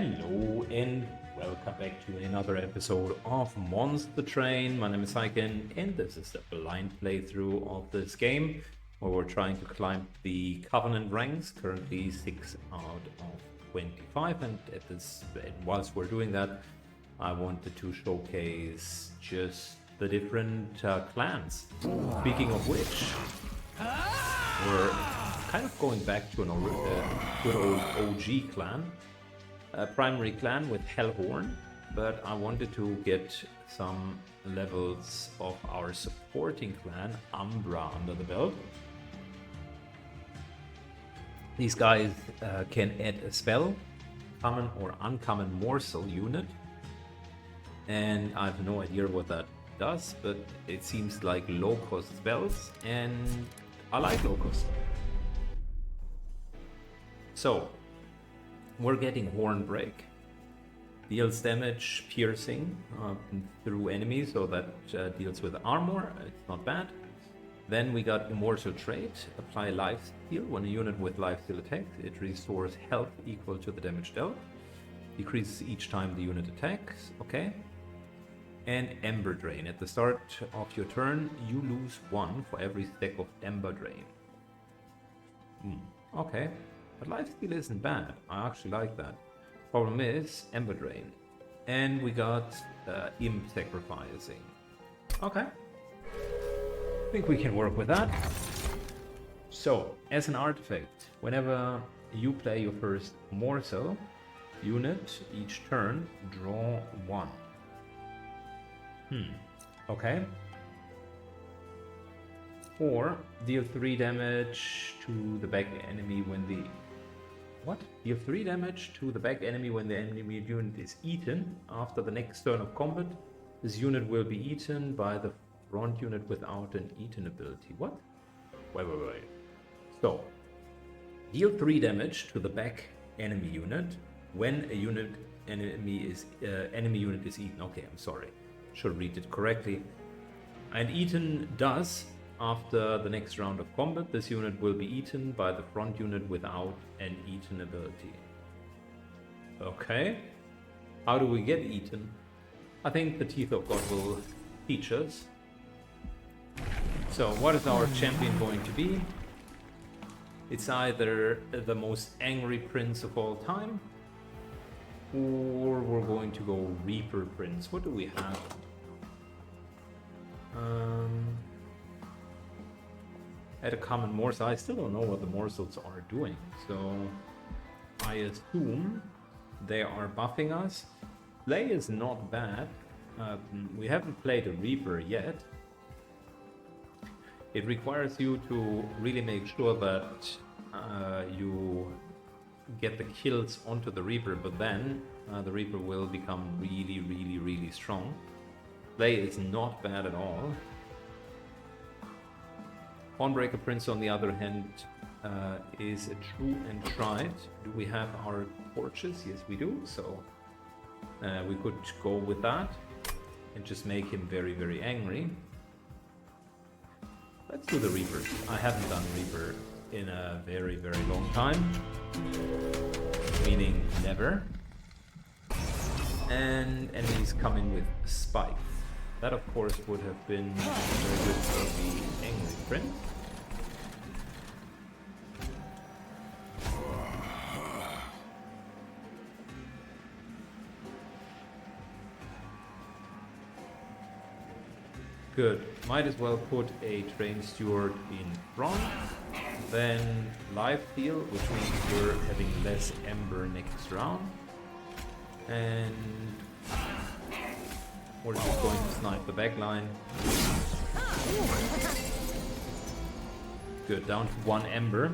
Hello and welcome back to another episode of Monster Train. My name is Syken and this is the blind playthrough of this game where we're trying to climb the Covenant ranks, currently 6 out of 25, and whilst we're doing that I wanted to showcase just the different clans. Speaking of which, we're kind of going back to an good old OG clan. A primary clan with Hellhorn, but I wanted to get some levels of our supporting clan, Umbra, under the belt. These guys can add a spell, common or uncommon morsel unit, and I have no idea what that does, but it seems like low-cost spells, and I like low-cost. So, we're getting Horn Break. Deals damage piercing through enemies, so that deals with armor. It's not bad. Then we got Immortal Trait. Apply Life Steal. When a unit with Life Steal attacks, it restores health equal to the damage dealt. Decreases each time the unit attacks. Okay. And Ember Drain. At the start of your turn, you lose 1 for every stack of Ember Drain. Okay. But Lifesteal isn't bad, I actually like that. Problem is Ember Drain. And we got Imp Sacrificing. Okay. I think we can work with that. So, as an artifact, whenever you play your first morsel unit, each turn, draw 1. Okay. Or deal 3 damage to the back enemy when the... What? Deal 3 damage to the back enemy when the enemy unit is eaten. After the next turn of combat, this unit will be eaten by the front unit without an eaten ability. What? Wait. So, deal 3 damage to the back enemy unit when a enemy unit is eaten. Okay, I'm sorry. Should read it correctly. And eaten does. After the next round of combat, this unit will be eaten by the front unit without an eaten ability. Okay. How do we get eaten? I think the Teeth of God will teach us. So, what is our champion going to be? It's either the most angry prince of all time, or we're going to go Reaper Prince. What do we have? At a common morsel. I still don't know what the morsels are doing, so I assume they are buffing us. Slay is not bad. We haven't played a Reaper yet. It requires you to really make sure that you get the kills onto the Reaper, but then the Reaper will become really strong. Slay is not bad at all. Hornbreaker Prince, on the other hand, is a true and tried. Do we have our torches? Yes, we do. So we could go with that and just make him very angry. Let's do the Reaper. I haven't done Reaper in a very long time, meaning never. And enemies come in with spikes. That, of course, would have been very good for the Angry Prince. Good. Might as well put a Train Steward in front. Then Life Steal, which means we're having less Ember next round. And we're just going to snipe the back line. Good, down to 1 Ember.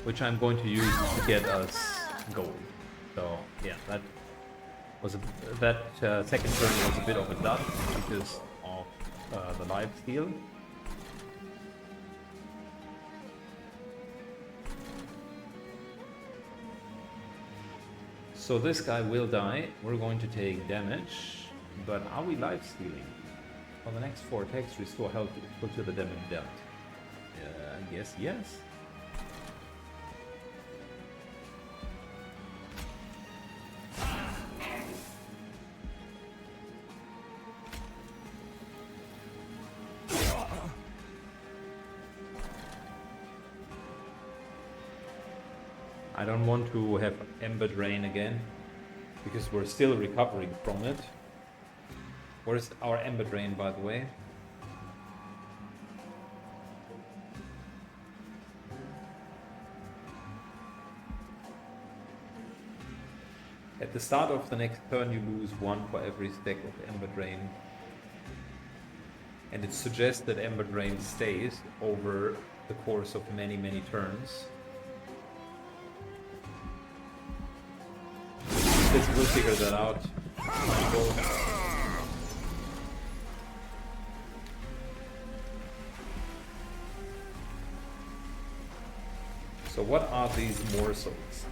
Which I'm going to use to get us gold. So, yeah, that second turn was a bit of a dud because of the life steal. So this guy will die, we're going to take damage, but are we life stealing? On the next 4 attacks, restore health equal to the damage dealt. I guess yes. I don't want to have Ember Drain again, because we're still recovering from it. Where's our Ember Drain, by the way? At the start of the next turn, you lose 1 for every stack of Ember Drain. And it suggests that Ember Drain stays over the course of many, many turns. This will figure that out. So what are these morsels?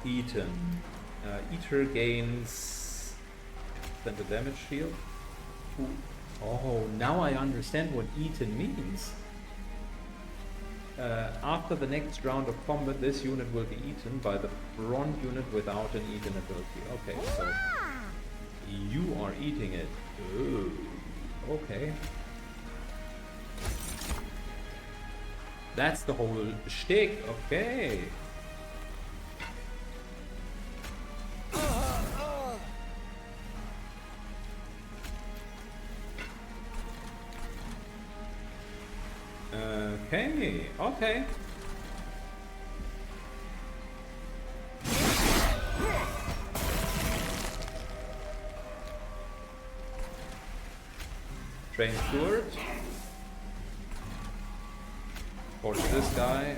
Eaten. Eater gains the damage shield. Ooh. Oh, now I understand what eaten means. After the next round of combat, this unit will be eaten by the front unit without an eaten ability. Okay, so you are eating it. Ooh, okay. That's the whole shtick. Okay. Okay, okay. Train Steward. Force this guy.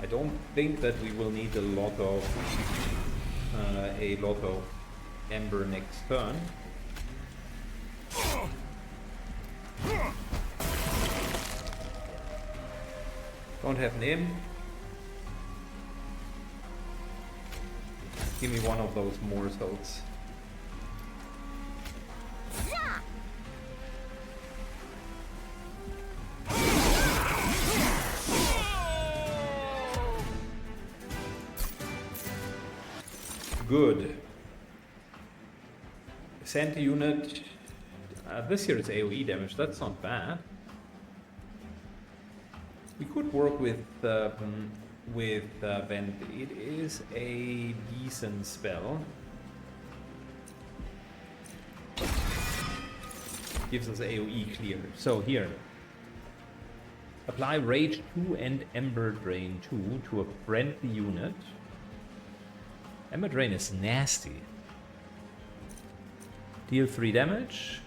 I don't think that we will need a lot of Ember next turn. Don't have an imp. Give me one of those morsels. Good. Center unit. This here is AoE damage. That's not bad. We could work with Vent. It is a decent spell. Gives us AoE clear. So here, apply Rage 2 and Ember Drain 2 to a friendly unit. Ember Drain is nasty. Deal 3 damage.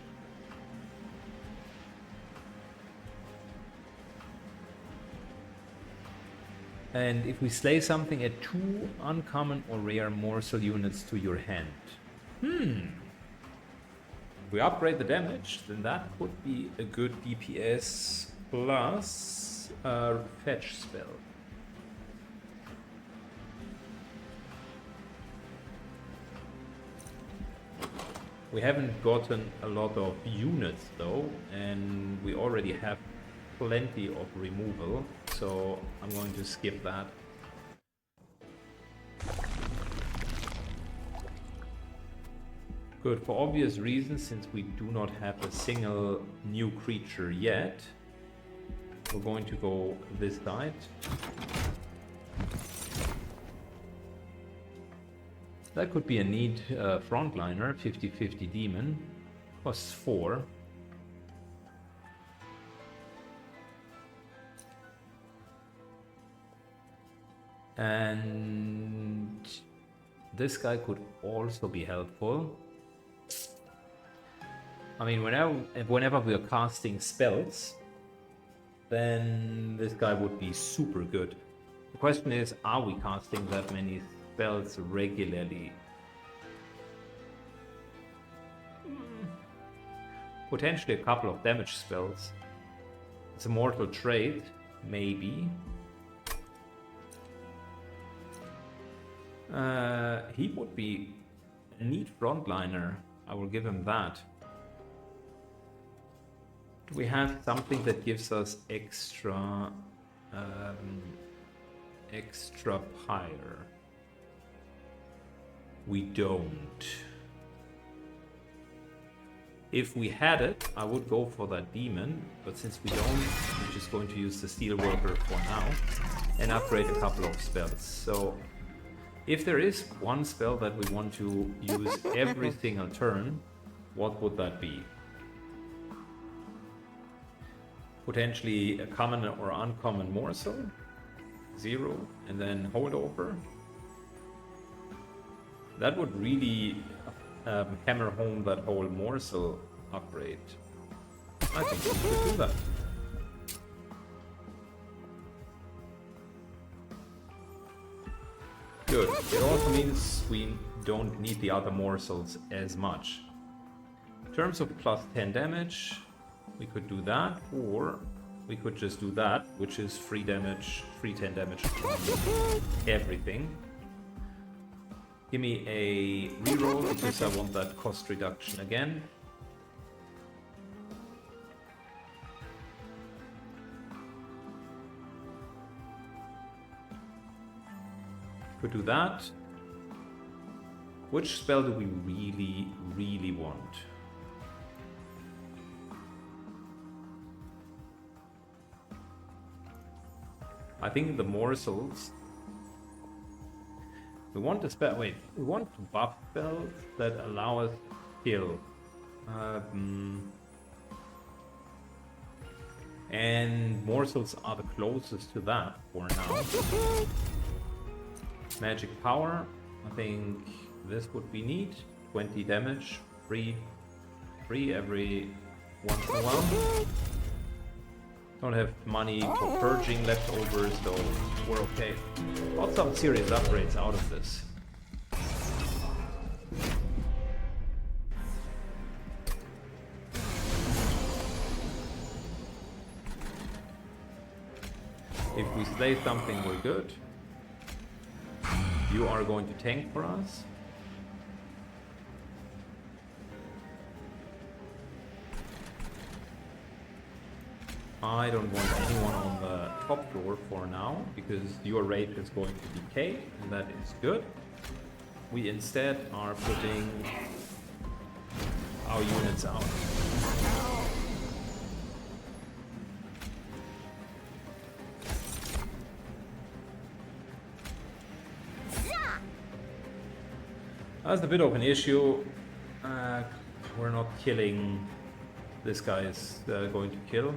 And if we slay something, add 2 uncommon or rare morsel units to your hand. If we upgrade the damage, then that would be a good DPS plus fetch spell. We haven't gotten a lot of units though, and we already have plenty of removal, so I'm going to skip that. Good, for obvious reasons, since we do not have a single new creature yet, we're going to go this side. That could be a neat frontliner, 50-50 demon, costs 4. And this guy could also be helpful. I mean, whenever we are casting spells, then this guy would be super good. The question is, are we casting that many spells regularly? Potentially a couple of damage spells. It's a mortal trait, maybe. He would be a neat frontliner. I will give him that. Do we have something that gives us extra pyre? We don't. If we had it, I would go for that demon, but since we don't, we're just going to use the steel worker for now and upgrade a couple of spells. So if there is one spell that we want to use every single turn, what would that be? Potentially a common or uncommon morsel, 0, and then holdover. That would really hammer home that whole morsel upgrade. I think we could do that. Good. It also means we don't need the other morsels as much. In terms of plus 10 damage, we could do that, or we could just do that, which is free damage, free 10 damage from everything. Give me a reroll because I want that cost reduction again. Could do that. Which spell do we really, really want? I think the morsels. We want to spell. Wait, we want buff spells that allow us to kill. And morsels are the closest to that for now. Magic power. I think this would be neat. 20 damage, free every once in a while. Don't have money for purging leftovers, so we're okay. Got some serious upgrades out of this. If we slay something, we're good. You are going to tank for us. I don't want anyone on the top floor for now, because your rate is going to decay, and that is good. We instead are putting our units out. That's a bit of an issue. We're not killing. This guy is going to kill.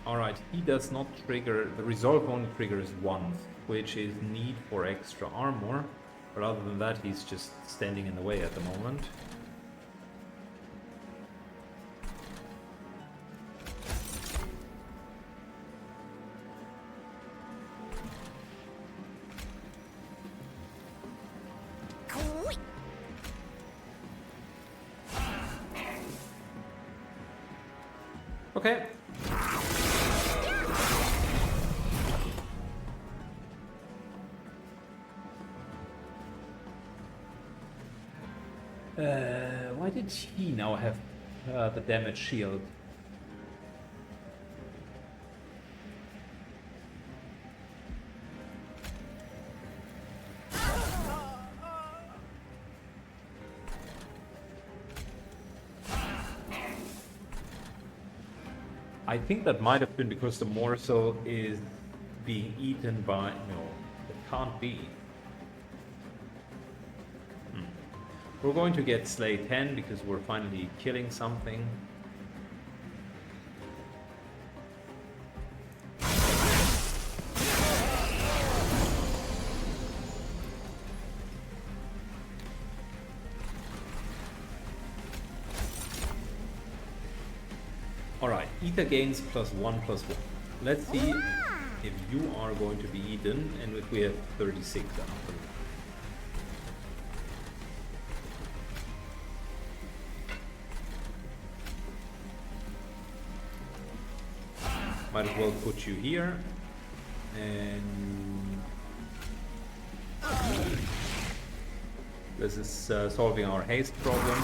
Alright, he does not trigger, the resolve only triggers once, which is need for extra armor, but other than that he's just standing in the way at the moment. Okay. Why did he now have the damage shield? I think that might have been because the morsel is being eaten by... No, it can't be. We're going to get Slay 10 because we're finally killing something. Alright, ether gains +1/+1. Let's see if you are going to be eaten and if we have 36 after. Might as well put you here, and this is solving our haste problem.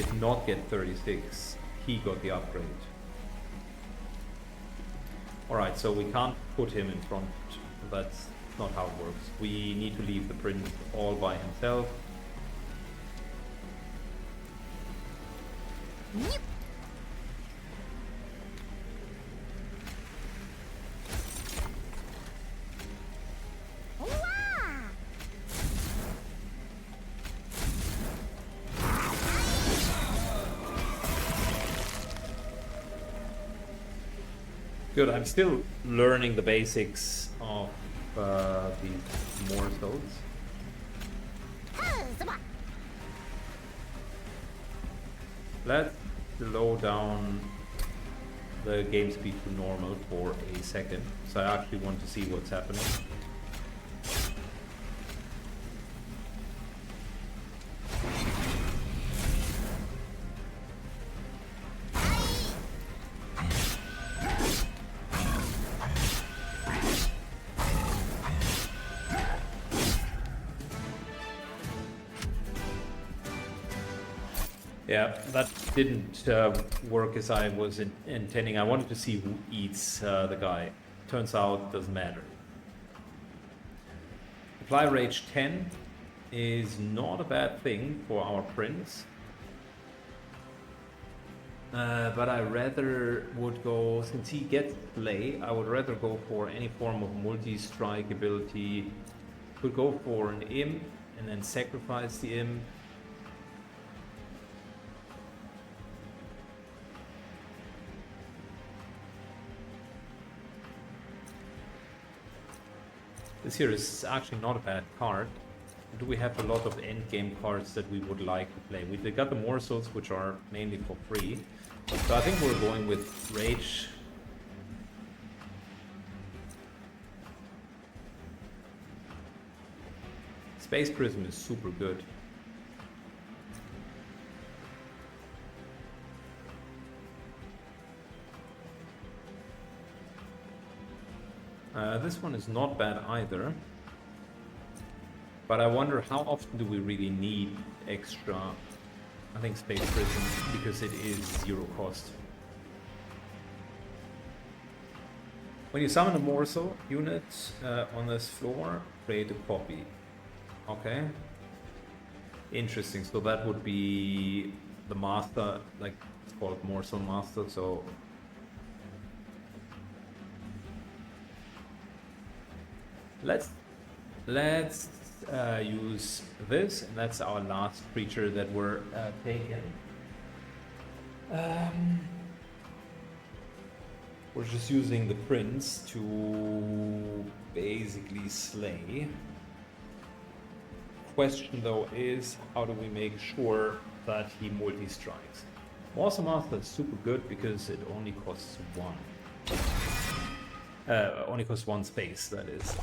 did not get 36. He got the upgrade. Alright, so we can't put him in front. That's not how it works. We need to leave the prince all by himself. Good, I'm still learning the basics of these morsels. Let's slow down the game speed to normal for a second. So I actually want to see what's happening. Yeah, that didn't work as I was intending. I wanted to see who eats the guy. Turns out it doesn't matter. Apply Rage 10 is not a bad thing for our prince. But I rather would go, since he gets Slay, I would rather go for any form of multi-strike ability. Could go for an imp and then sacrifice the imp. This here is actually not a bad card. Do we have a lot of endgame cards that we would like to play? We got the morsels, which are mainly for free. So I think we're going with Rage. Space Prism is super good. This one is not bad either. But I wonder how often do we really need extra, I think, Space Prism, because it is 0 cost. When you summon a morsel unit on this floor, create a copy. Okay. Interesting. So that would be the master, like it's called morsel master. So let's use this, and that's our last creature that we're taking. We're just using the prince to basically slay. Question though is, how do we make sure that he multi-strikes? Morsel Master is super good because it only costs one. Only costs one space, that is.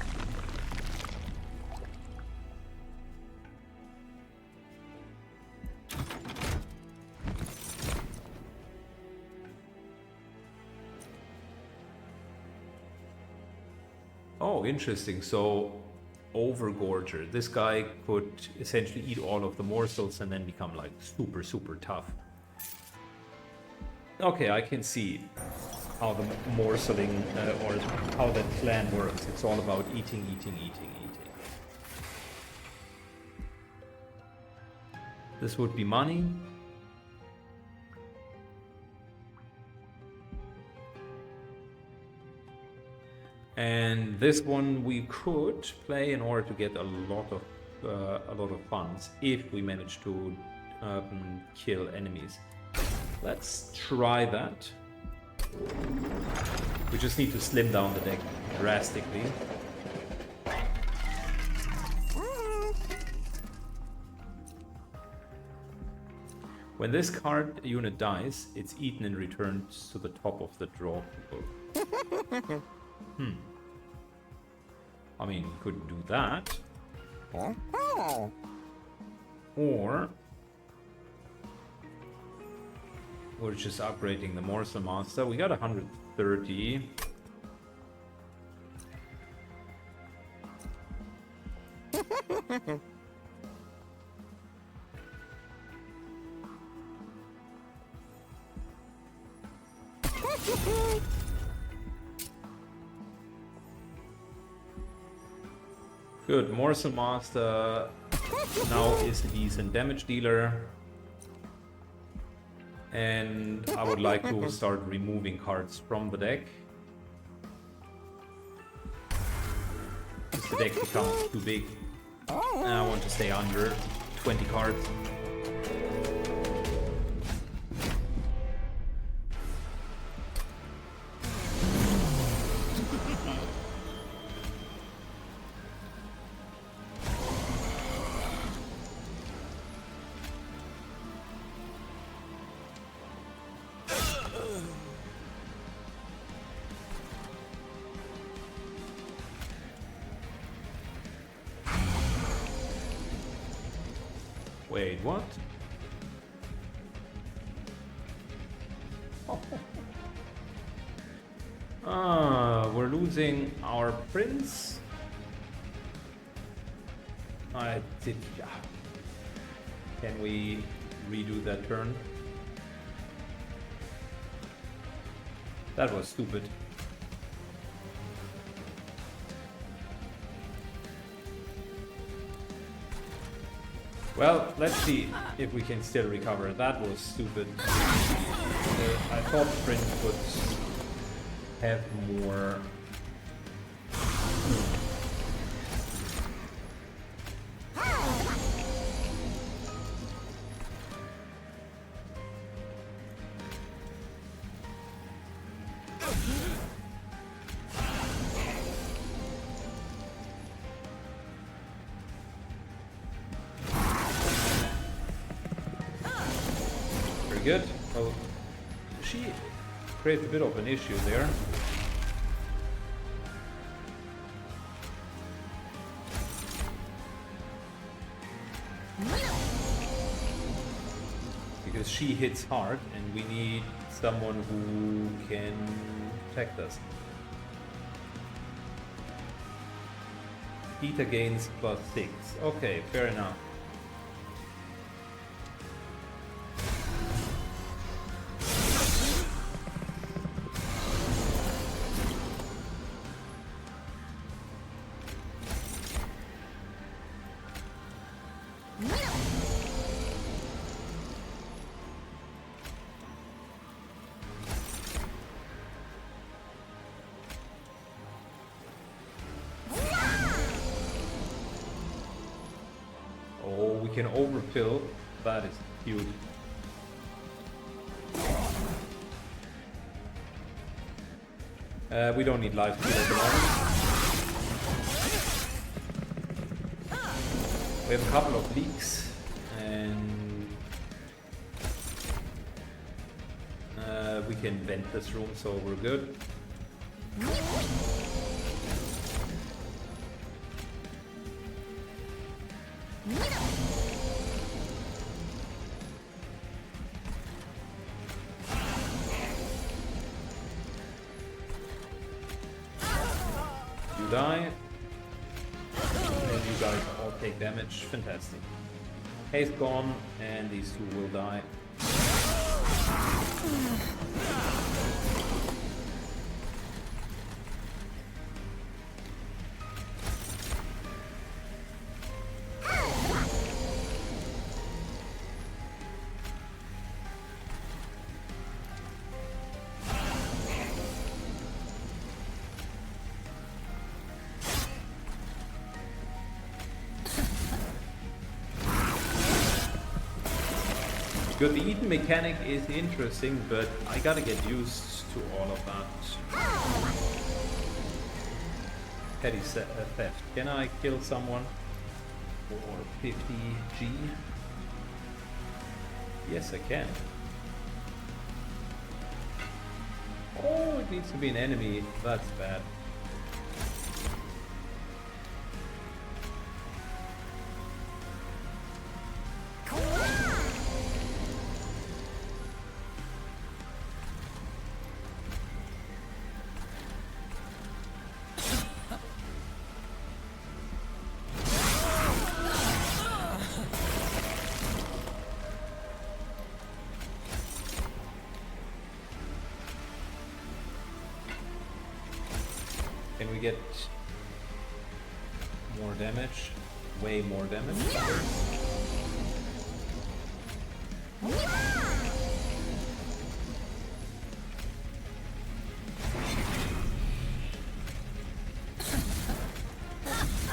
Oh, interesting. So, Overgorger. This guy could essentially eat all of the morsels and then become like super, super tough. Okay, I can see how the morseling or how that clan works. It's all about eating, eating, eating, eating. This would be money. And this one we could play in order to get a lot of funds if we manage to kill enemies. Let's try that. We just need to slim down the deck drastically. When this card unit dies, it's eaten and returned to the top of the draw pool. I mean, we could do that. Or we're just upgrading the Morsel Master. We got 130. Good, Morsel Master now is a decent damage dealer. And I would like to start removing cards from the deck. Because the deck becomes too big. And I want to stay under 20 cards. Wait, what? Ah, we're losing our prince. I did. Can we redo that turn? That was stupid. Well, let's see if we can still recover. That was stupid. I thought Prince would have more. Good. Well, she creates a bit of an issue there. Because she hits hard and we need someone who can protect us. Beta gains +6. Okay, fair enough. We can overfill. That is huge. We don't need life steal at the moment. We have a couple of leaks and we can vent this room, so we're good. Die, and you guys all take damage. Fantastic. Haste gone, and these two will die. Good, the Eaton mechanic is interesting, but I gotta get used to all of that. Petty theft. Can I kill someone for 50 G? Yes, I can. Oh, it needs to be an enemy. That's bad. Can we get More damage. Way more damage.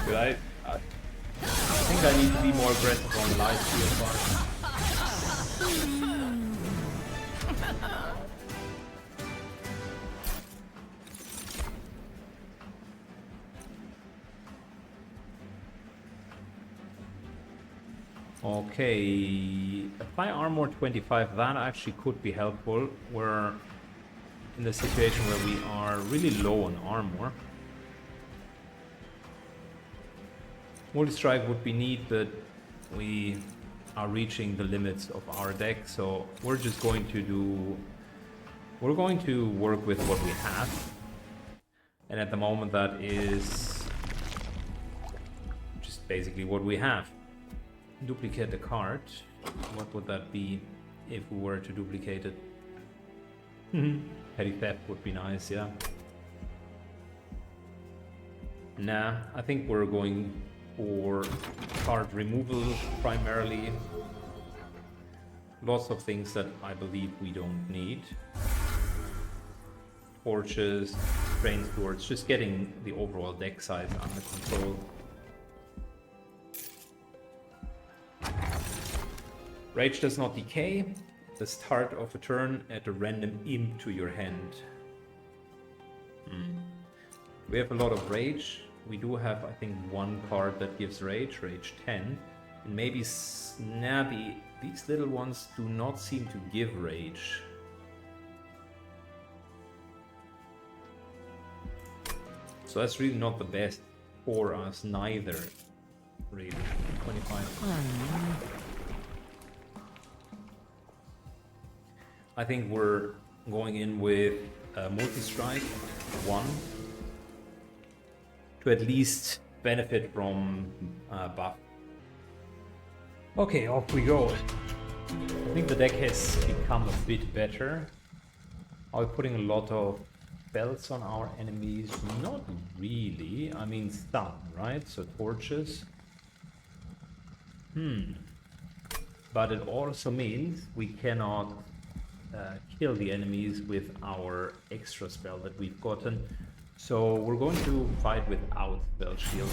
But I think I need to be more aggressive on the life steal part. Okay, apply armor 25, that actually could be helpful. We're in the situation where we are really low on armor. Multi-strike would be neat, but we are reaching the limits of our deck, so we're just going to work with what we have. And at the moment that is just basically what we have. Duplicate the card. What would that be if we were to duplicate it? Petty theft would be nice, yeah. Nah, I think we're going for card removal primarily. Lots of things that I believe we don't need. Torches, train swords, just getting the overall deck size under control. Rage does not decay. The start of a turn at a random imp to your hand. We have a lot of rage. We do have, I think, one card that gives rage, rage 10. And maybe Snappy, these little ones do not seem to give rage. So that's really not the best for us, neither. Really, 25. I think we're going in with multi-strike 1 to at least benefit from buff. Okay, off we go. I think the deck has become a bit better. Are we putting a lot of spells on our enemies? Not really. I mean, some, right? So torches. But it also means we cannot kill the enemies with our extra spell that we've gotten. So we're going to fight without spell shield.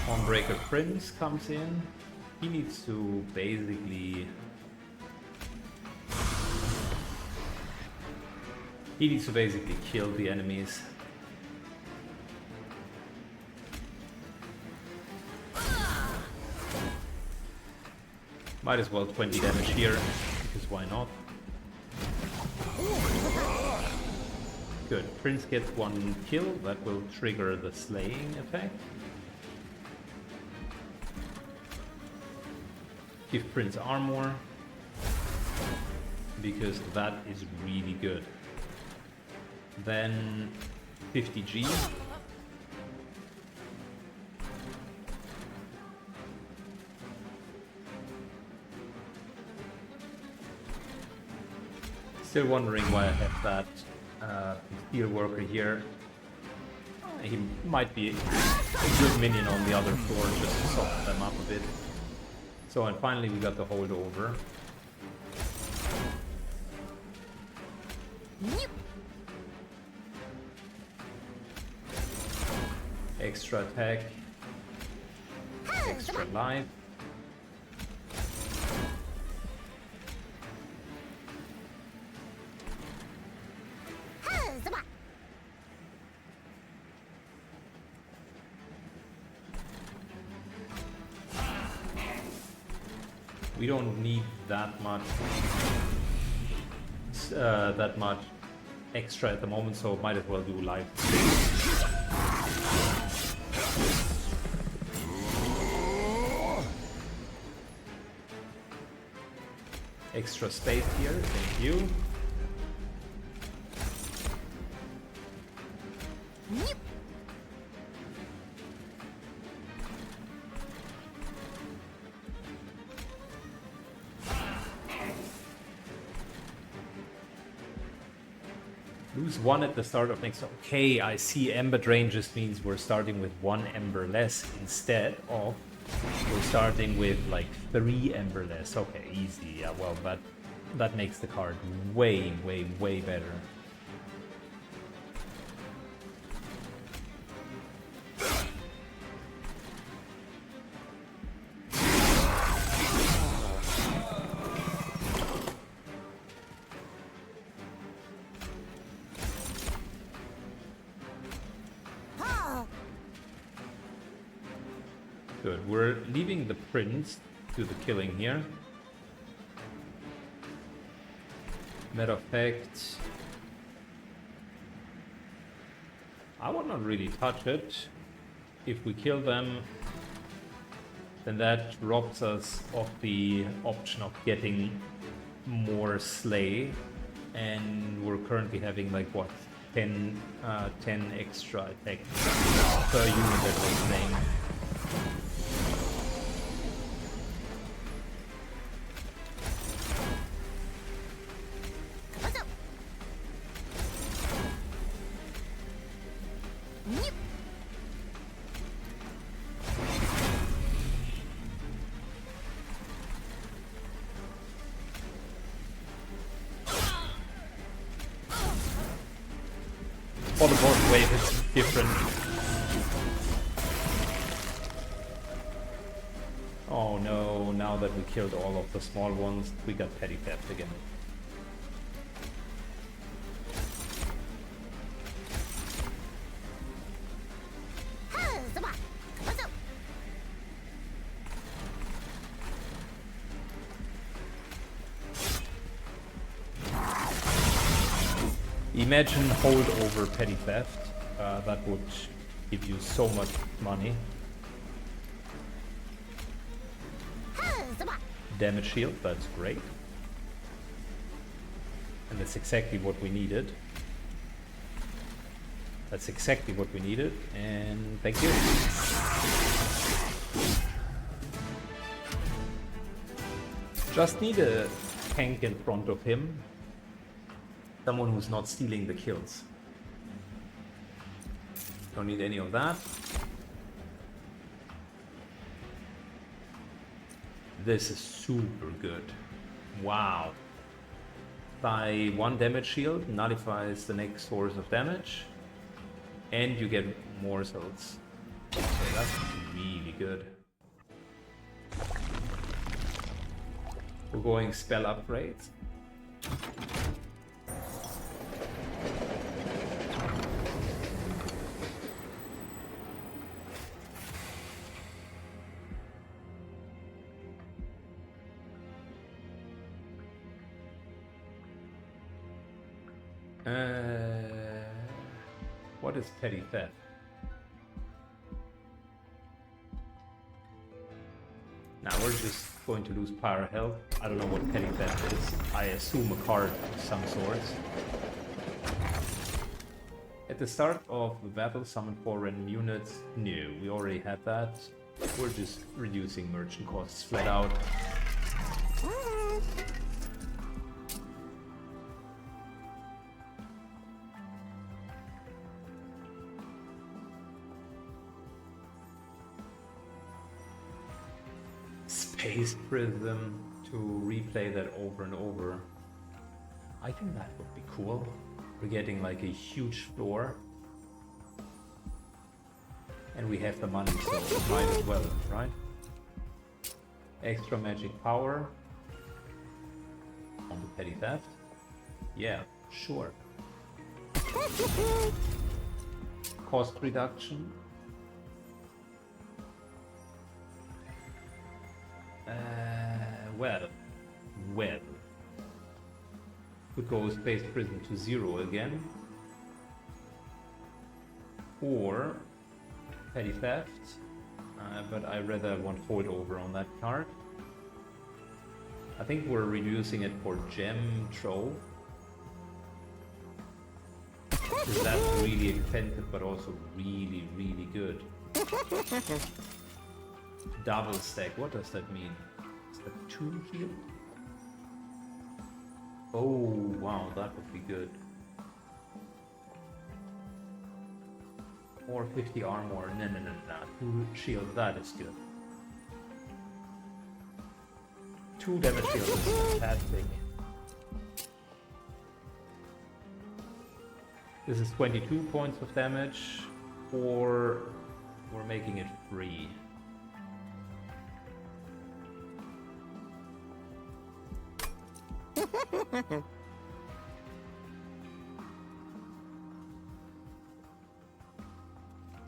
Onbreaker Prince comes in. He needs to basically kill the enemies. Might as well 20 damage here, because why not? Good, Prince gets 1 kill, that will trigger the slaying effect. Give Prince armor, because that is really good. Then 50G. Still wondering why I have that steel worker here. He might be a good minion on the other floor just to soften them up a bit. So, and finally we got the holdover. Extra attack. Extra life. We don't need that much extra at the moment, so might as well do life. Extra space here, thank you. Lose 1 at the start of next. Okay, I see. Ember drain just means we're starting with 1 ember less instead of we're starting with like 3 ember less. Okay, easy. Yeah, well, that makes the card way, way, way better. Good. We're leaving the prince to the killing here. Matter of fact, I would not really touch it. If we kill them, then that robs us of the option of getting more slay. And we're currently having like what, 10 extra attack per unit that we're playing. For the board wave, it's different. Oh no, now that we killed all of the small ones, we got petty theft again. Imagine hold over petty theft. That would give you so much money. Damage shield, that's great. And that's exactly what we needed. That's exactly what we needed, and thank you. Just need a tank in front of him. Someone who's not stealing the kills. Don't need any of that. This is super good. Wow. By 1 damage shield, nullifies the next source of damage. And you get more souls. Okay, that's really good. We're going spell upgrades. What is petty theft? Now we're just going to lose pyre health. I don't know what petty theft is. I assume a card of some sort. At the start of the battle, summon 4 random units. No, we already had that. We're just reducing merchant costs flat out. Space Prism to replay that over and over. I think that would be cool. We're getting like a huge floor. And we have the money, so might as well, right? Extra magic power on the petty theft. Yeah, sure. Cost reduction. Well. Could go Space Prism to 0 again. Or petty theft. But I rather want holdover on that card. I think we're reducing it for Gem Trove. Because that's really expensive but also really, really good. Double stack, what does that mean? Is that 2 heal? Oh wow, that would be good. Or 50 armor. No. 2 shield, that is good. 2 damage shield is fantastic. This is 22 points of damage, or we're making it free.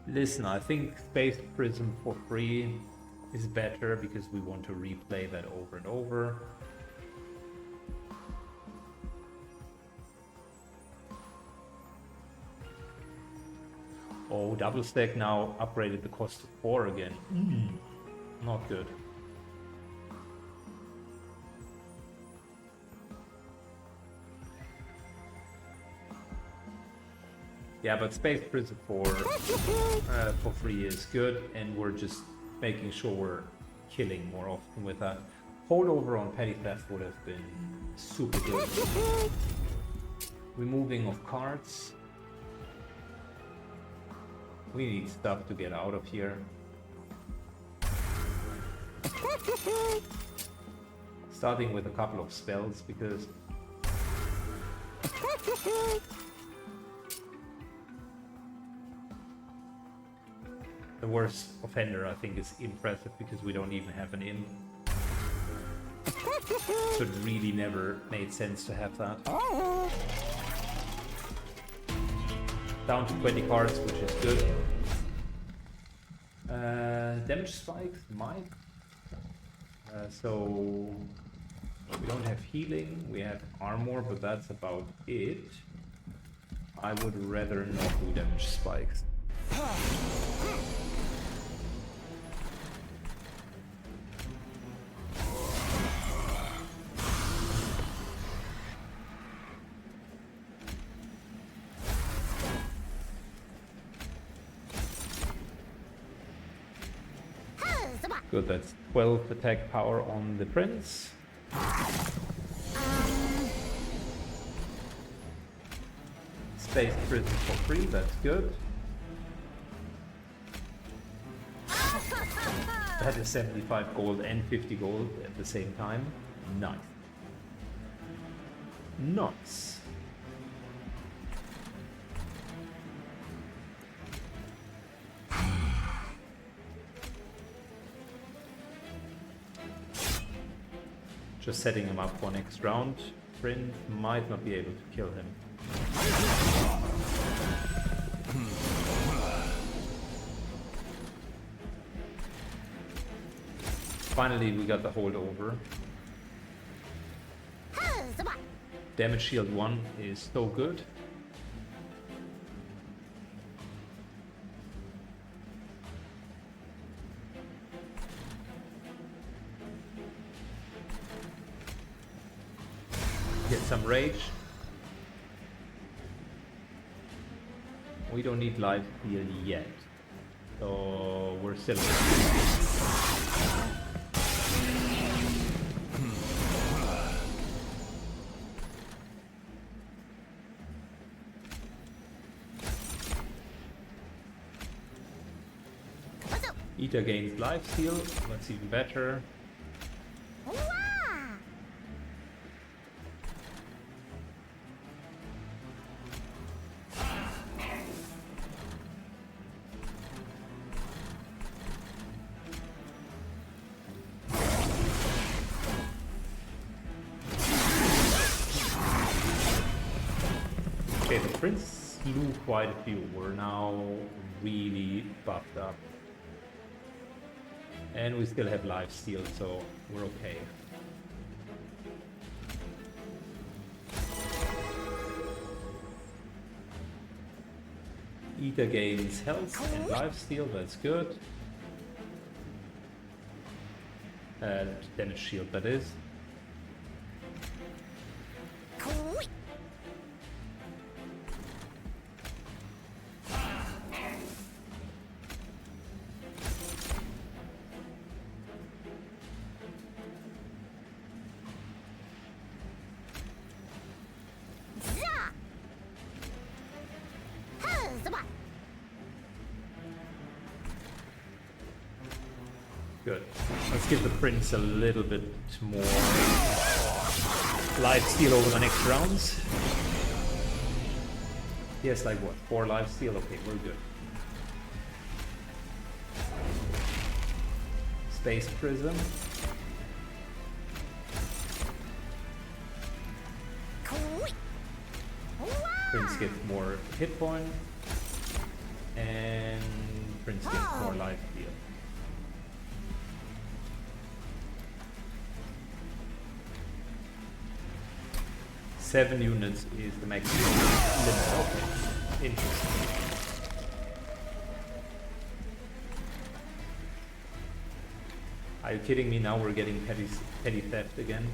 Listen, I think Space Prism for free is better because we want to replay that over and over. Oh, double stack now upgraded the cost to 4 again. Not good. Yeah, but Space Prison for free is good, and we're just making sure we're killing more often with that. Holdover on Petty Theft would have been super good. Removing of cards. We need stuff to get out of here. Starting with a couple of spells, because the worst offender, I think, is impressive because we don't even have an in. So it really never made sense to have that. Down to 20 cards, which is good. Damage spikes might. So we don't have healing, we have armor, but that's about it. I would rather not do damage spikes. Good, that's 12 attack power on the prince. Space prison for free, that's good. That is 75 gold and 50 gold at the same time. Nice. Nice. Just setting him up for next round. Prince might not be able to kill him. Finally, we got the holdover. Damage shield 1 is so good. Get some rage. We don't need life steal yet, so we're still. Eater gains life steal. That's even better. Okay, the prince slew quite a few. We're now really buffed up. And we still have life steal, so we're okay. Eater gains health and life steal, that's good. Damage shield, that is. Good. Let's give the prince a little bit more life steal over the next rounds. He has like what, 4 life steal? Okay, we're good. Space Prism. Prince gets more hit point, and Prince gets more life steal. Seven units is the maximum limit. Okay, interesting. Are you kidding me? Now we're getting petty theft again.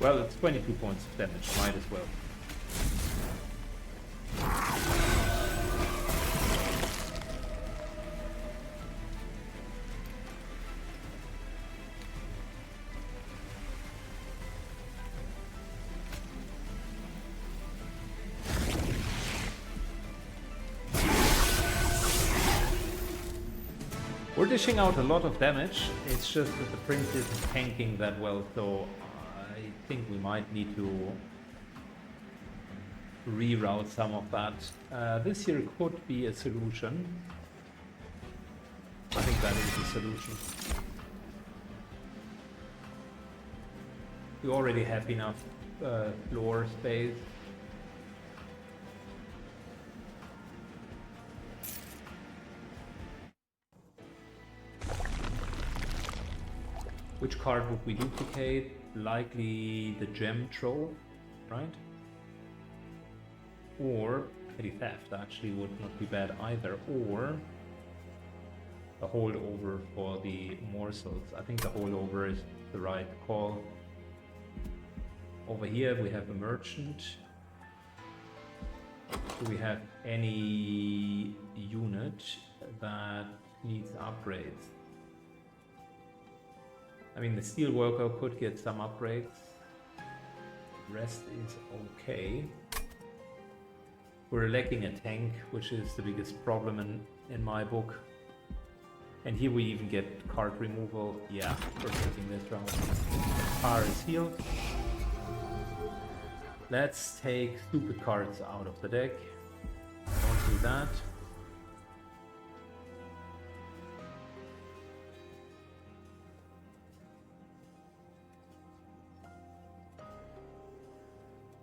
Well, it's 22 points of damage, might as well. We're dishing out a lot of damage, it's just that the prince isn't tanking that well, so I think we might need to reroute some of that. This here could be a solution. I think that is a solution. We already have enough floor space. Which card would we duplicate? Likely the gem troll, right? Or petty theft actually would not be bad either. Or a holdover for the morsels. I think the holdover is the right call. Over here we have a merchant. Do we have any unit that needs upgrades? I mean, the steel worker could get some upgrades. Rest is okay. We're lacking a tank, which is the biggest problem in my book. And here we even get card removal. Yeah, we're taking this round. Car is healed. Let's take stupid cards out of the deck. Don't do that.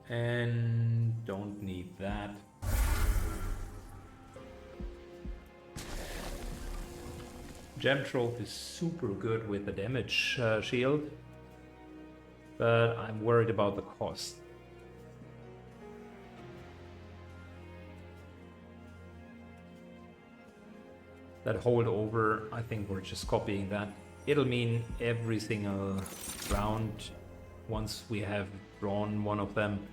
And don't need that. Gem Troll is super good with the damage shield, but I'm worried about the cost. That holdover, I think we're just copying that. It'll mean every single round, once we have drawn one of them,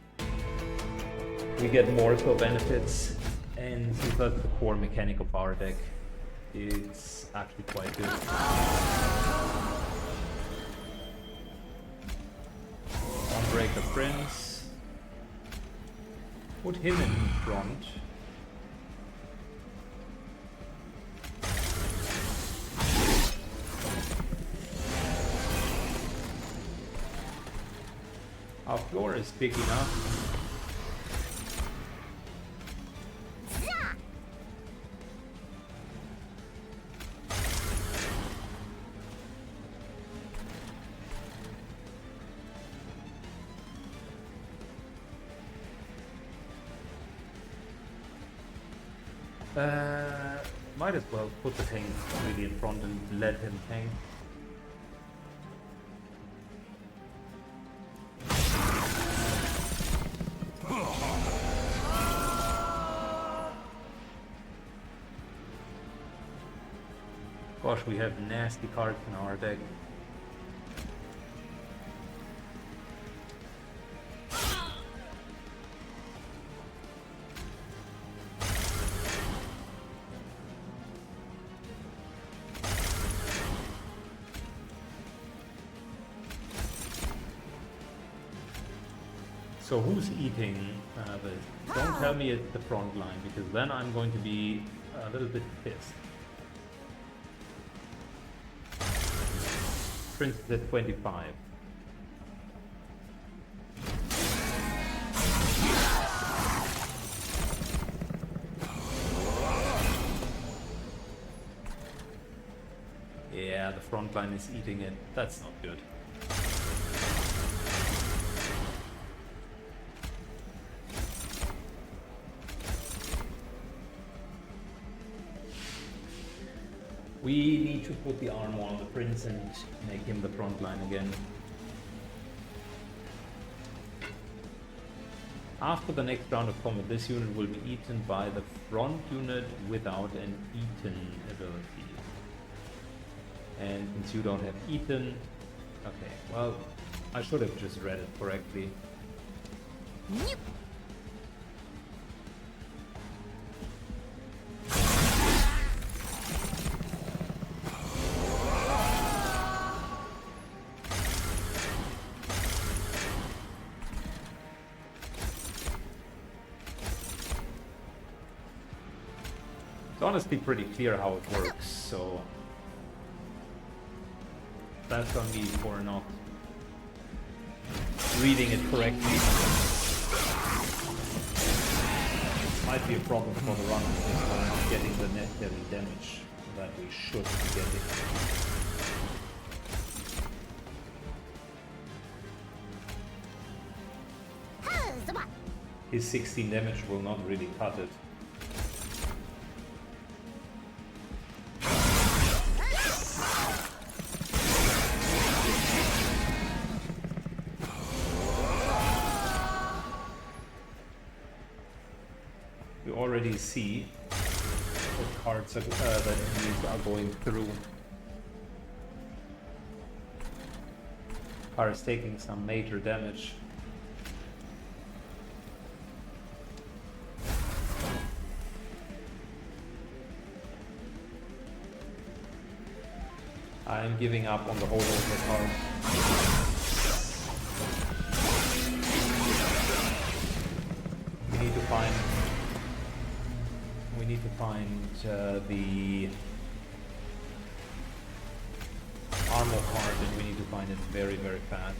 we get morsel benefits, and since that's the core mechanic of our deck, it's actually quite good. Unbreak the Prince. Put him in front. Our floor is big enough. Might as well put the tank really in front and let him tank. Gosh, we have nasty cards in our deck. So who's eating this? Don't tell me it's the front line, because then I'm going to be a little bit pissed. Prince is at 25. Yeah, the front line is eating it. That's not good. We need to put the armor on the prince and make him the front line again. After the next round of combat, this unit will be eaten by the front unit without an eaten ability. And since you don't have eaten... Okay, well, I should have just read it correctly. It's honestly pretty clear how it works, so that's on me for not reading it correctly. Might be a problem for the runners if we're not getting the necessary damage that we should be getting. His 16 damage will not really cut it. Already see what cards are, that enemies are going through. Car is taking some major damage. I am giving up on the whole of the card. We need to find the armor card, and we need to find it very, very fast.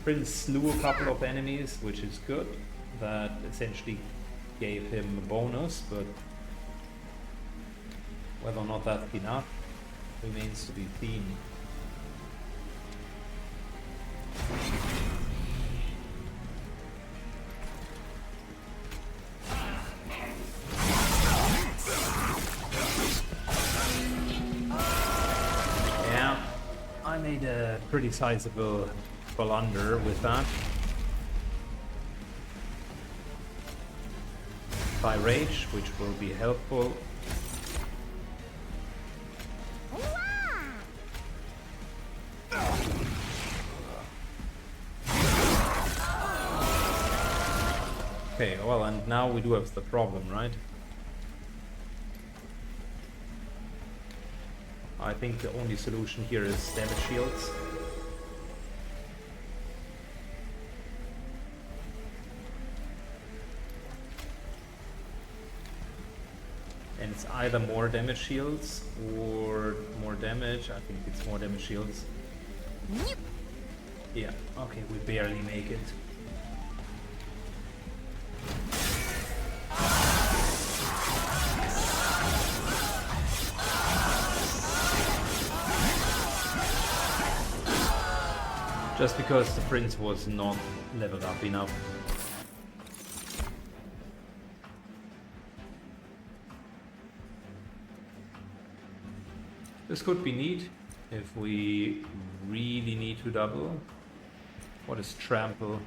Prince slew a couple of enemies, which is good. That essentially gave him a bonus, but whether or not that's enough remains to be seen. Yeah, I made a pretty sizable blunder with that. By rage, which will be helpful. Okay, well, and now we do have the problem, right? I think the only solution here is damage shields. And it's either more damage shields or more damage. I think it's more damage shields. Yeah, okay, we barely make it. Just because the prince was not leveled up enough. This could be neat if we really need to double. What is trample?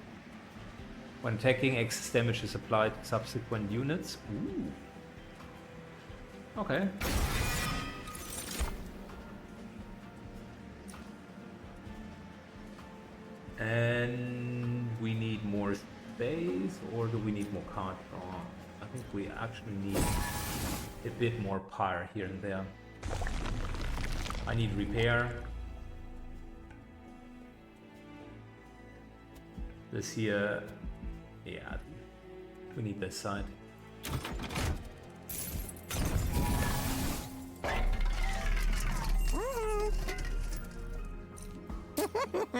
When attacking, excess damage is applied to subsequent units. Ooh. Okay. And we need more base, or do we need more cards? Oh, I think we actually need a bit more power here and there. I need repair. This here, yeah, we need this side.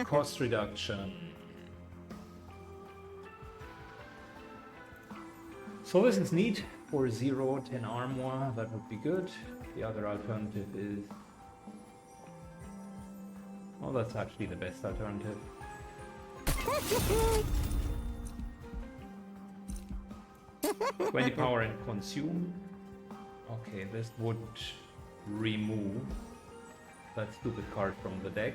Cost reduction. So this is neat for 0-10 armor, that would be good. The other alternative is... well, that's actually the best alternative. 20 power and consume. Okay, this would remove that stupid card from the deck.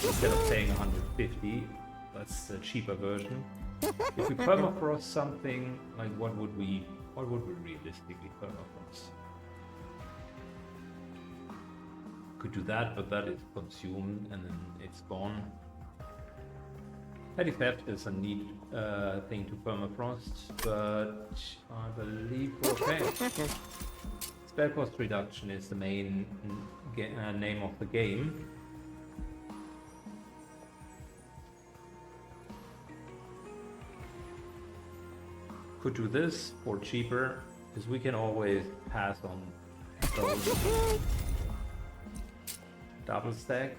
Instead of paying 150, that's a cheaper version. If we permafrost something, like what would we realistically permafrost? Could do that, but that is consumed and then it's gone. Petty theft is a neat thing to permafrost, but I believe we're okay. Spell cost reduction is the main name of the game. Could do this for cheaper, because we can always pass on those. Double stack.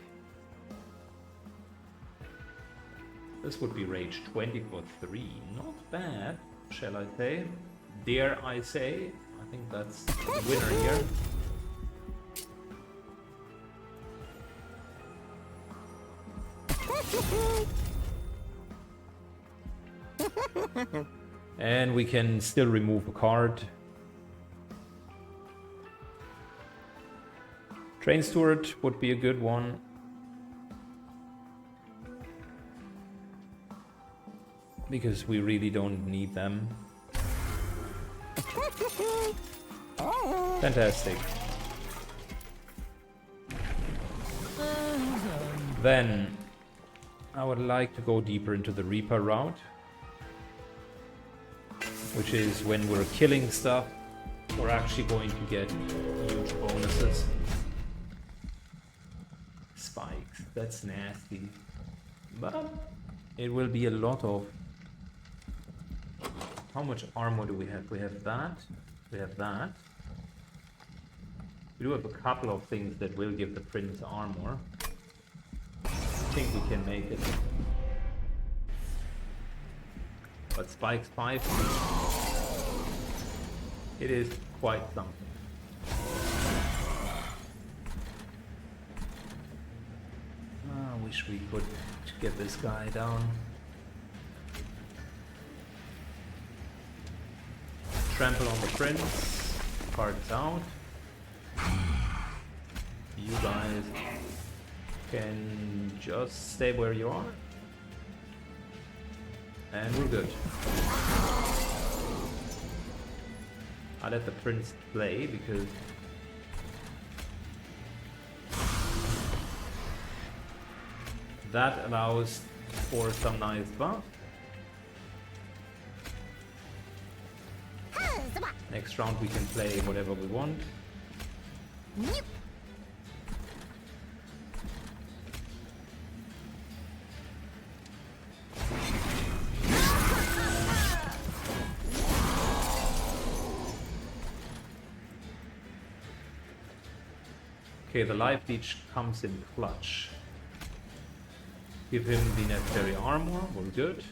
This would be rage 20 for 3. Not bad, shall I say? Dare I say? I think that's the winner here. And we can still remove a card. Train Steward would be a good one. Because we really don't need them. Fantastic. Then I would like to go deeper into the Reaper route, which is when we're killing stuff, we're actually going to get huge bonuses. Spikes, that's nasty. But it will be a lot of... How much armor do we have? We have that. We have that. We do have a couple of things that will give the prince armor. I think we can make it. But Spikes 5, it is quite something. I wish we could get this guy down. Trample on the prince. Cards out. You guys can just stay where you are. And we're good. I let the prince play because that allows for some nice buff. Next round we can play whatever we want. Okay, the life leech comes in clutch. Give him the necessary armor, we're good.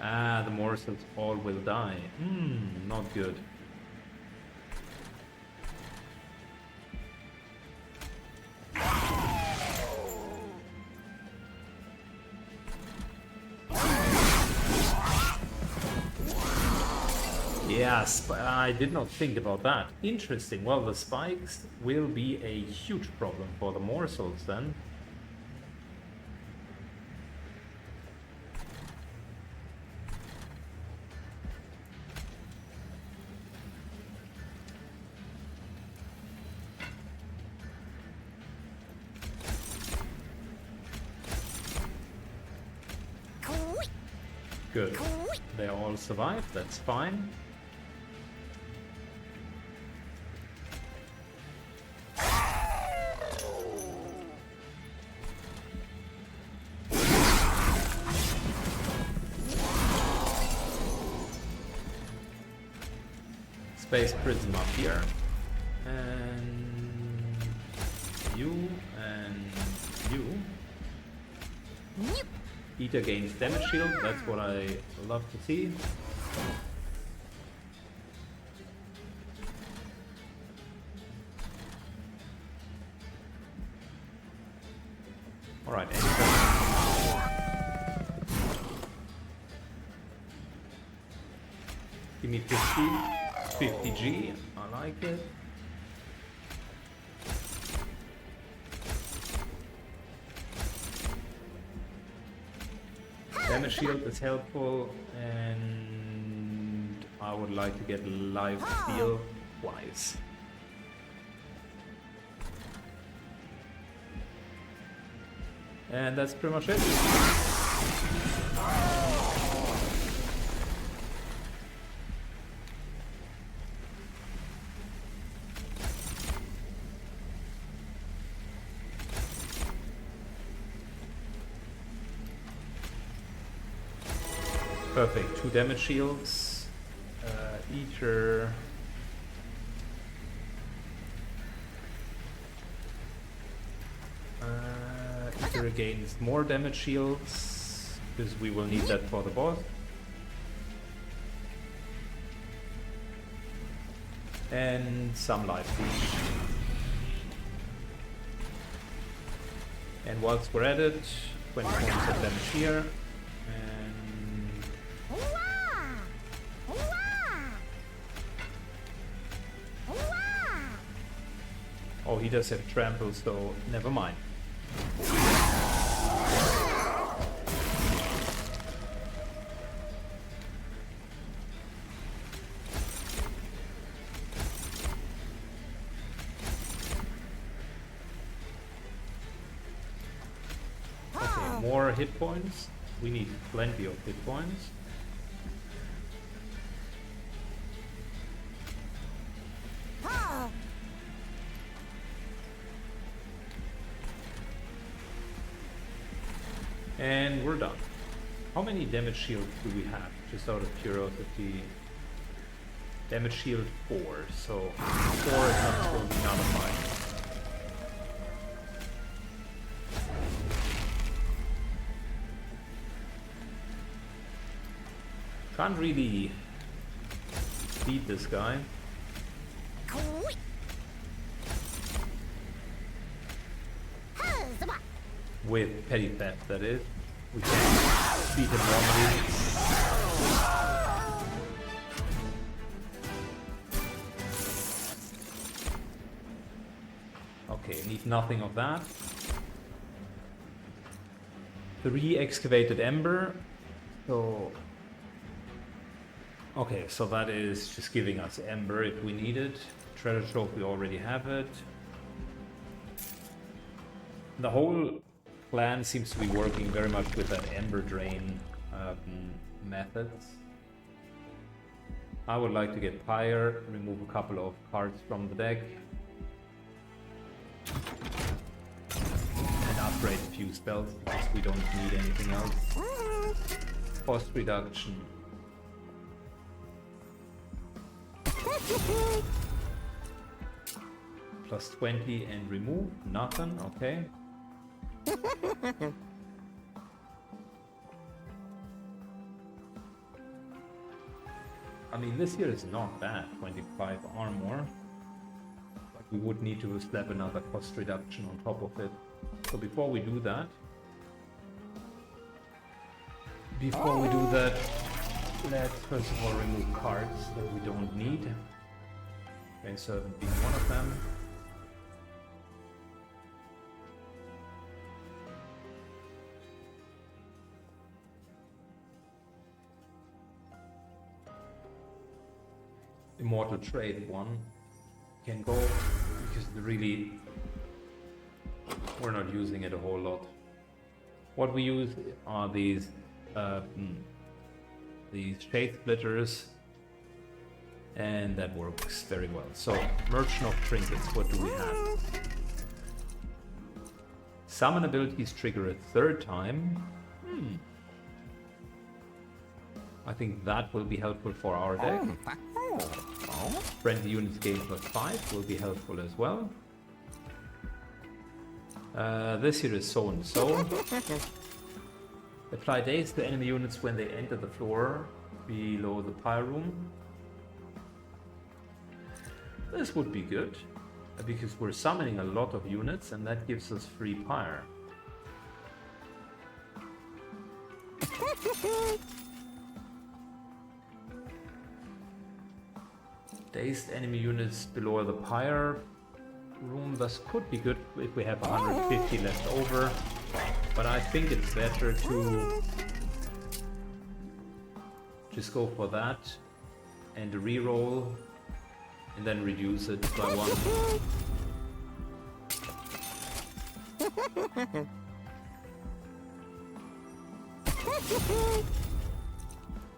Ah, the morsels all will die. Not good. Yes, I did not think about that. Interesting. Well, the spikes will be a huge problem for the morsels then. Good. They all survived, that's fine. Space prism up here. And you and you. Eater gains damage shield, that's what I love to see. Alright, give me 50G, I like it. Damage shield is helpful, and I would like to get live steal twice. And that's pretty much it. Perfect, 2 damage shields, Eater, Eater gains more damage shields, because we will need that for the boss. And some life leech. And whilst we're at it, 20 points of damage here. Oh, he does have trample, so never mind. Okay, more hit points. We need plenty of hit points. And we're done. How many damage shields do we have? Just out of curiosity. Damage shield 4, so 4 is not going to be nullified. Can't really beat this guy. With petty theft, that is. We can beat him normally. Okay, need nothing of that. 3 excavated ember. So... okay, so that is just giving us ember if we need it. Treasure trove, we already have it. The whole plan seems to be working very much with that ember drain methods. I would like to get Pyre, remove a couple of cards from the deck, and upgrade a few spells because we don't need anything else. Cost reduction. Plus 20 and remove, nothing, okay. I mean, this here is not bad, 25 armor. But we would need to slap another cost reduction on top of it. So before we do that, let's first of all remove cards that we don't need. And servant being one of them. Immortal Trade 1 can go because really we're not using it a whole lot. What we use are these these shade splitters, and that works very well. So, Merchant of Trinkets, what do we have? Summon abilities trigger a third time. I think that will be helpful for our deck. Friendly units gain +5 will be helpful as well. This here is so and so. Apply daze to enemy units when they enter the floor below the pyre room. This would be good, because we're summoning a lot of units and that gives us free pyre. Dazed enemy units below the pyre room. This could be good if we have 150 left over, but I think it's better to just go for that and reroll and then reduce it by 1.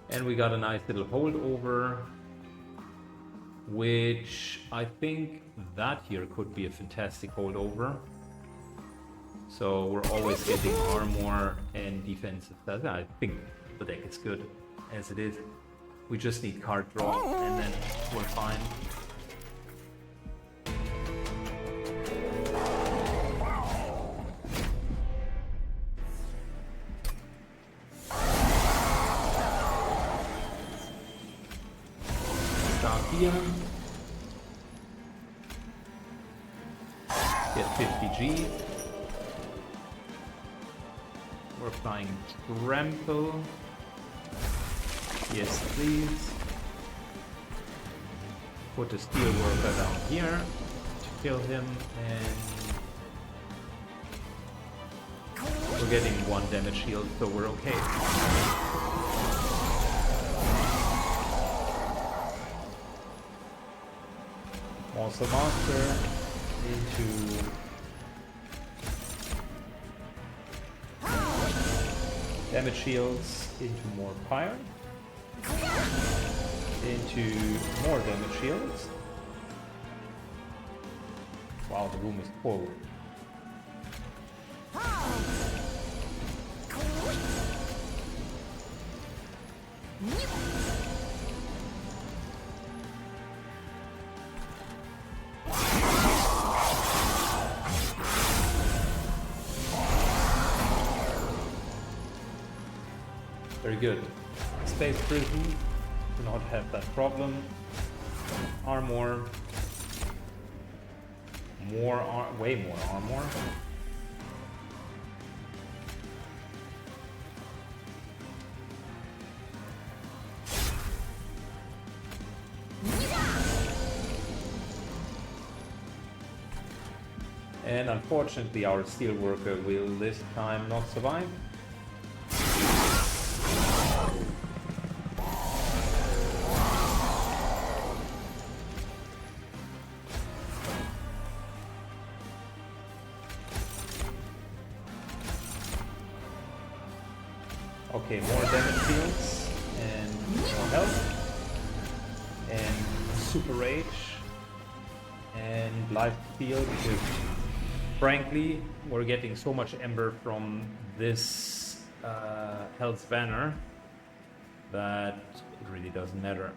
And we got a nice little holdover, which I think that here could be a fantastic holdover. So we're always getting armor and defensive. I think the deck is good as it is. We just need card draw and then we're fine. Start here. Get 50G. We're applying trample. Yes, please. Put a steel worker down here to kill him, and we're getting 1 damage shield, so we're okay. Monster Master into damage shields, into more pyre, into more damage shields. Wow, the room is full. Very good. Space Prison, do not have that problem. Armor. Way more armor. And unfortunately our steelworker will this time not survive. Okay, more damage shields and more health and super rage and life steal, because frankly we're getting so much ember from this Hell's Banner that it really doesn't matter.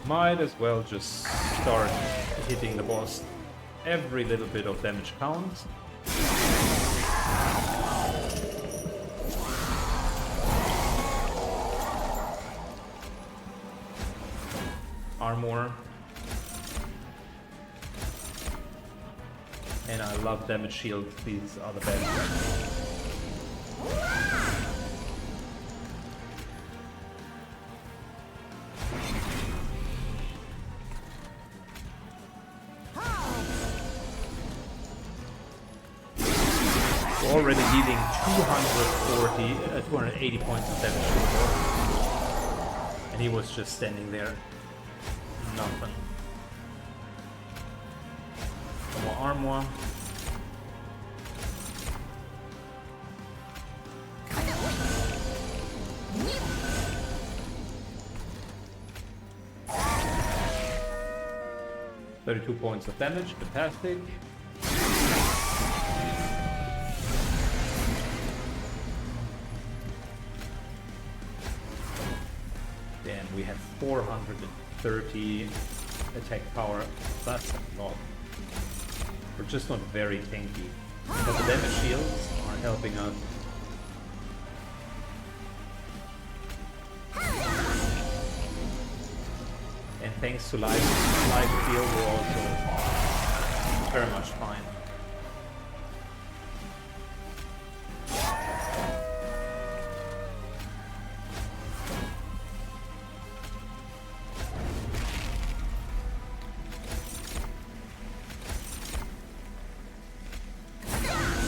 Might as well just start hitting the boss. Every little bit of damage counts. Armor. And I love damage shields, these are the best. We're already dealing 280 points of damage before. And he was just standing there. Nothing. More armor. $32 points of damage, fantastic. Then we have 430 attack power. That's a lot. We're just not very tanky. But the damage shields are helping us. And thanks to live steal, we're also very much fine.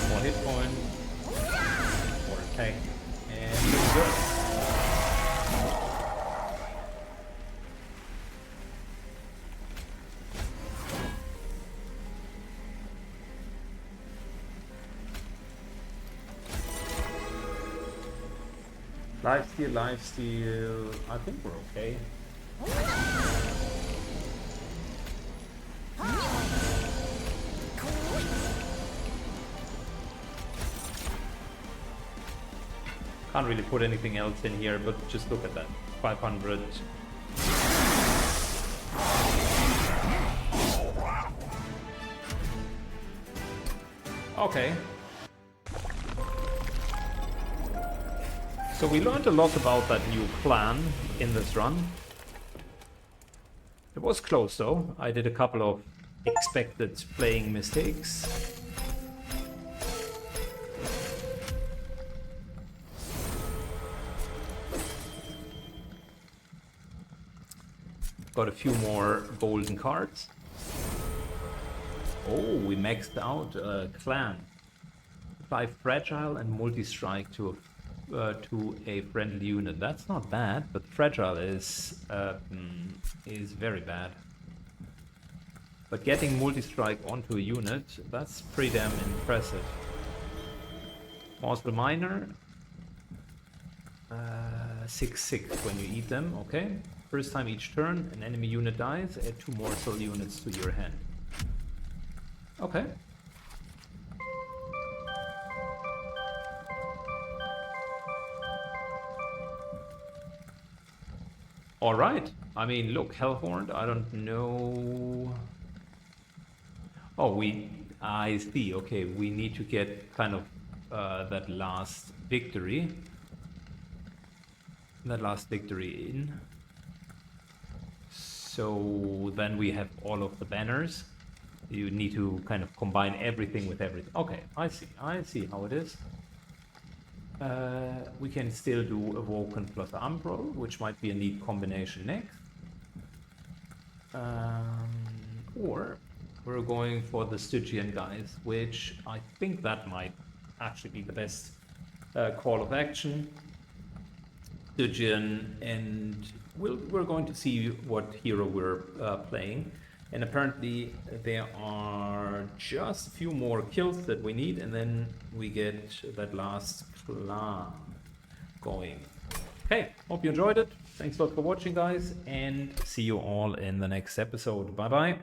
More hit point, more attack, and we're good. Lifesteal, I think we're okay. Can't really put anything else in here, but just look at that. 500. Okay. So we learned a lot about that new clan in this run. It was close though. I did a couple of expected playing mistakes. Got a few more golden cards. Oh, we maxed out clan. Apply fragile and multi-strike to a friendly unit. That's not bad, but fragile is very bad. But getting multi-strike onto a unit, that's pretty damn impressive. Morsel Miner, 6/6 when you eat them. Okay. First time each turn, an enemy unit dies. Add 2 morsel units to your hand. Okay. All right. I mean, look, Hellhorn, I don't know. Oh, I see. Okay, we need to get kind of that last victory. That last victory in. So then we have all of the banners. You need to kind of combine everything with everything. Okay, I see how it is. We can still do Awoken plus Umbral, which might be a neat combination next. Or we're going for the Stygian guys, which I think that might actually be the best call of action. Stygian, and we're going to see what hero we're playing. And apparently there are just a few more kills that we need, and then we get that last clan going. Okay, hope you enjoyed it. Thanks a lot for watching, guys, and see you all in the next episode. Bye bye.